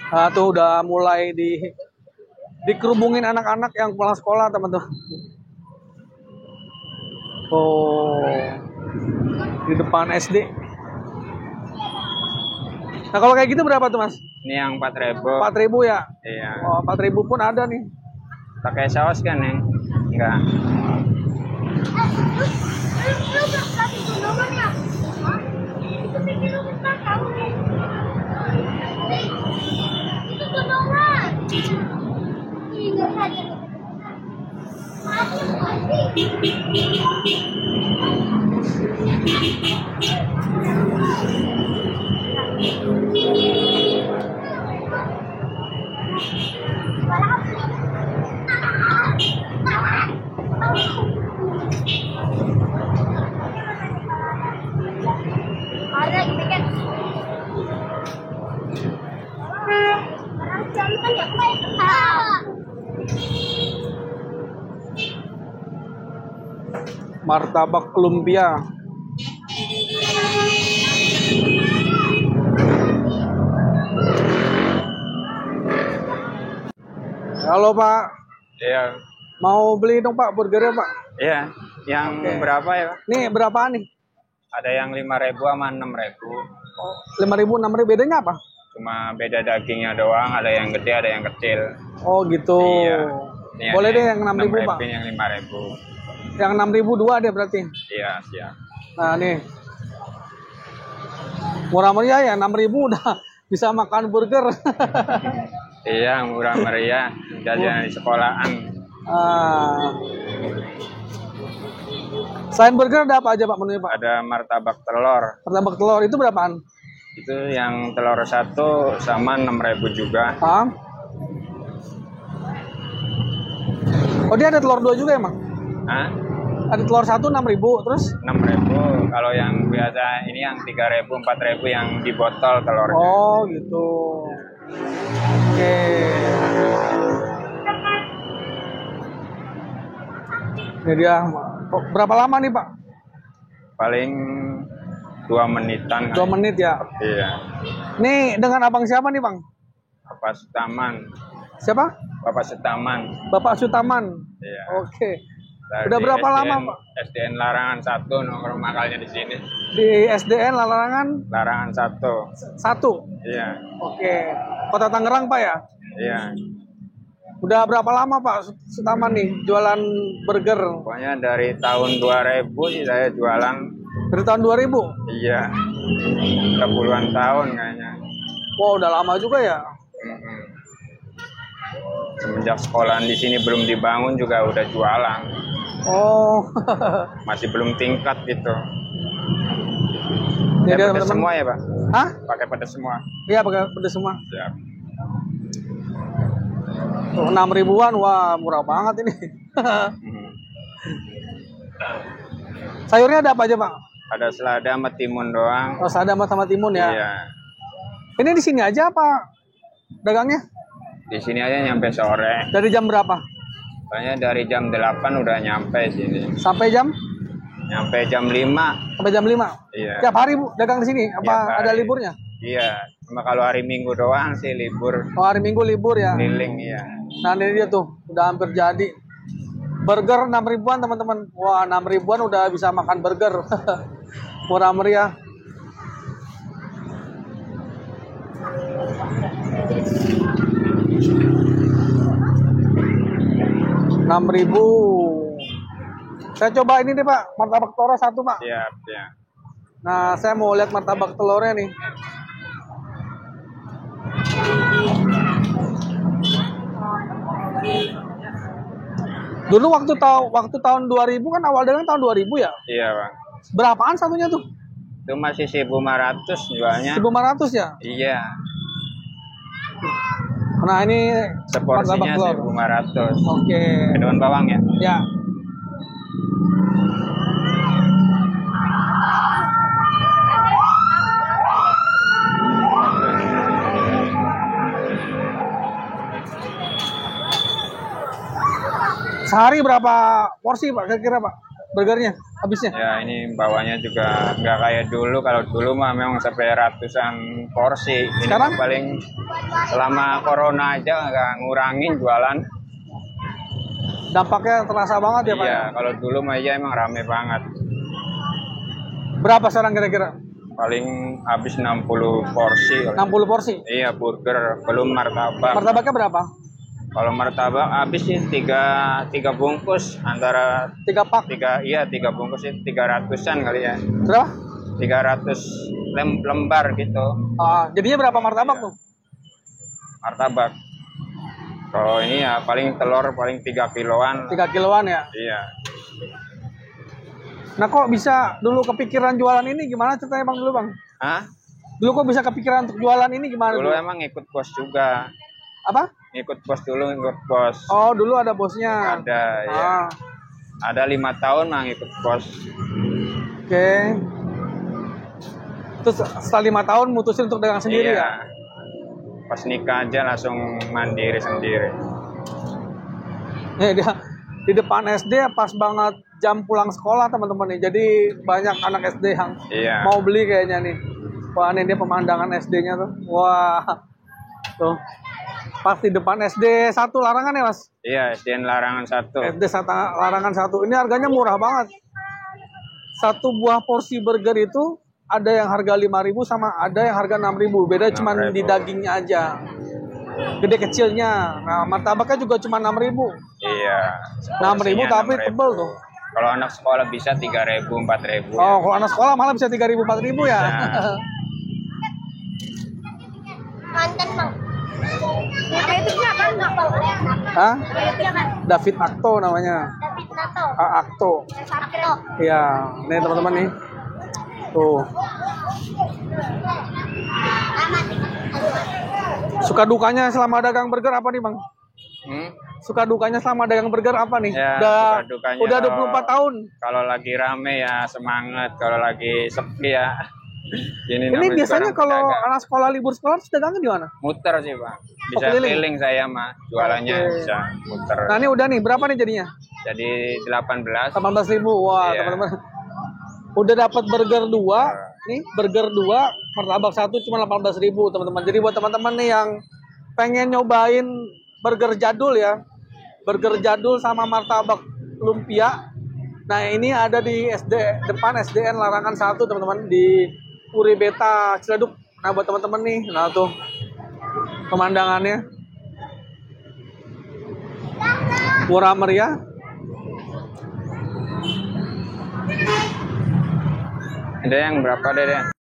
Nah, tuh udah mulai dikerubungin anak-anak yang pulang sekolah, teman-teman. Oh, di depan SD. Nah, kalau kayak gitu berapa tuh, Mas? Ini yang 4.000. 4.000 ya? Iya. Oh, 4.000 pun ada nih. Pakai saus kan, Neng? Enggak. Martabak lumpia. Halo Pak. Iya. Mau beli dong Pak burgernya Pak? Iya. Yang berapa ya, Pak? Nih berapaan nih? Ada yang 5.000 sama 6.000. Oh, 5.000, 6.000 bedanya apa? Cuma beda dagingnya doang, ada yang gede, ada yang kecil. Oh gitu. Iya. Ini Boleh deh yang 6.000 Pak. Yang 5.000. Yang 6.000 dua deh berarti. Iya, siap. Nah nih. Murah meriah ya, 6.000 udah bisa makan burger. Iya, murah meriah. Jajan di sekolahan. Selain burger ada apa aja Pak menunya Pak? Ada martabak telur. Martabak telur itu berapaan? Itu yang telur 1 sama 6.000 juga. Oh dia ada telur 2 juga emang? Hah? Ada telur 1 6.000 terus? 6.000. Kalau yang biasa ini yang 3.000, 4.000 yang di botol telurnya. Oh gitu. Oke. Ini dia. Berapa lama nih Pak? Paling 2 menitan. 2 menit ya? Iya. Nih dengan abang siapa nih Bang? Bapak Sutaman. Siapa? Bapak Sutaman. Bapak Sutaman. Iya. Oke. Dari Udah berapa lama Pak? SDN Larangan 1 nomor makalnya di sini. Di SDN Larangan? Larangan 1. 1? Iya. Oke. Kota Tangerang Pak ya? Iya. Udah berapa lama Pak Sutaman nih jualan burger? Pokoknya dari tahun 2000 sih saya jualan. Dari tahun 2000? Iya. Udah puluhan tahun kayaknya. Wow, udah lama juga ya? Semenjak sekolahan di sini belum dibangun juga udah jualan. Oh. Masih belum tingkat gitu. Jadi pakai semua ya Pak? Hah? Pakai pedas semua? Iya pakai pedas semua. Siap. 6.000-an, wah murah banget ini. Sayurnya ada apa aja Pak? Ada selada sama timun doang. Oh, selada sama timun ya? Iya. Ini di sini aja apa dagangnya? Di sini aja nyampe sore. Dari jam berapa? Soalnya dari jam 8 udah nyampe sini. Sampai jam? Nyampe jam 5. Sampai jam 5? Iya. Tiap hari Bu dagang di sini? Apa ada liburnya? Iya. Cuma kalau hari Minggu doang sih libur. Oh, hari Minggu libur ya? Keliling, iya. Nah ini dia tuh, udah hampir jadi. Burger 6.000-an teman-teman. Wah 6.000-an udah bisa makan burger. Murah meriah. Rp6.000. Saya coba ini deh Pak, martabak telur 1 Pak. Siap, ya. Nah saya mau lihat martabak telurnya nih. Dulu waktu tahun 2000 kan awal dagang tahun 2000 ya? Iya Bang. Berapaan satunya tuh? Itu masih 1.500 jualnya. 1.500 ya? Iya. Nah ini seporsinya 1.500. Oke. Daun bawang ya? Ya. Sehari berapa porsi Pak kira-kira Pak? burgernya habisnya? Ya ini bawahnya juga nggak kayak dulu. Kalau dulu mah memang sampai ratusan porsi. Ini Sekarang? paling selama corona aja nggak ngurangin jualan. Dampaknya terasa banget ya Pak? Iya, kalau dulu mah iya emang rame banget. Berapa sekarang kira-kira? Paling habis 60 porsi. 60 porsi? Iya, burger, belum martabak. Martabaknya berapa? Kalau martabak habis sih tiga bungkus antara 3 pak? tiga bungkus sih 300-an kali ya. Berapa? 300 lembar gitu Jadinya berapa martabak tuh? martabak. Kalau ini ya paling telur paling 3 kiloan. 3 kiloan ya? Iya. Nah kok bisa dulu kepikiran jualan ini gimana ceritanya Bang dulu Bang? Hah? Dulu kok bisa kepikiran untuk jualan ini gimana Dulu dulu? emang ikut bos juga. Apa? Ikut bos. Oh dulu ada bosnya. Ada ya. Ada 5 tahun mah ikut bos. Oke. Terus setelah 5 tahun mutusin untuk dagang sendiri Iya. ya? Pas nikah aja langsung mandiri sendiri. Dia di depan SD pas banget jam pulang sekolah teman-teman nih. Jadi banyak anak SD yang Iya. mau beli kayaknya nih. Wah ini dia pemandangan SD-nya tuh. Wah. Tuh. Pas di depan SD 1 larangan ya Mas? Iya, SDN Larangan 1. SD larangan 1. Ini harganya murah banget. Satu buah porsi burger itu ada yang harga 5.000 sama ada yang harga 6.000. Beda cuma 6.000. di dagingnya aja. Gede kecilnya. Nah, martabaknya juga cuma 6.000. Iya. 6.000 tapi 6.000. tebel tuh. Kalau anak sekolah bisa 3.000, 4.000. Oh, kalau anak sekolah malah bisa 3.000, 4.000 ya. Nah. Mantan bang. Ada itu kan bang. Hah? Ada kan? David Akto namanya. David Nato. Akto. Sabto. Iya, nih teman-teman nih. Tuh. Suka dukanya selama dagang burger apa nih, Bang? Suka dukanya selama dagang burger apa nih? Ya, udah suka dukanya udah 24 kalau- tahun. Kalau lagi rame ya semangat, kalau lagi sepi ya. Ini biasanya kalau anak sekolah libur sekolah terus dagangnya di mana? muter sih Pak. Bisa keliling? keliling saya mah jualannya Oke. bisa muter. Nah, ini udah nih, berapa nih jadinya? Jadi 18. 18.000. Wah, Iya. teman-teman. Udah dapat burger 2, nih burger 2, martabak 1 cuma 18.000, teman-teman. Jadi buat teman-teman nih yang pengen nyobain burger jadul ya. Burger jadul sama martabak lumpia. Nah, ini ada di depan SDN Larangan 1, teman-teman, di Puri Beta Ciledug. Nah, buat teman-teman nih, nah tuh pemandangannya murah meriah. Ada yang berapa deh?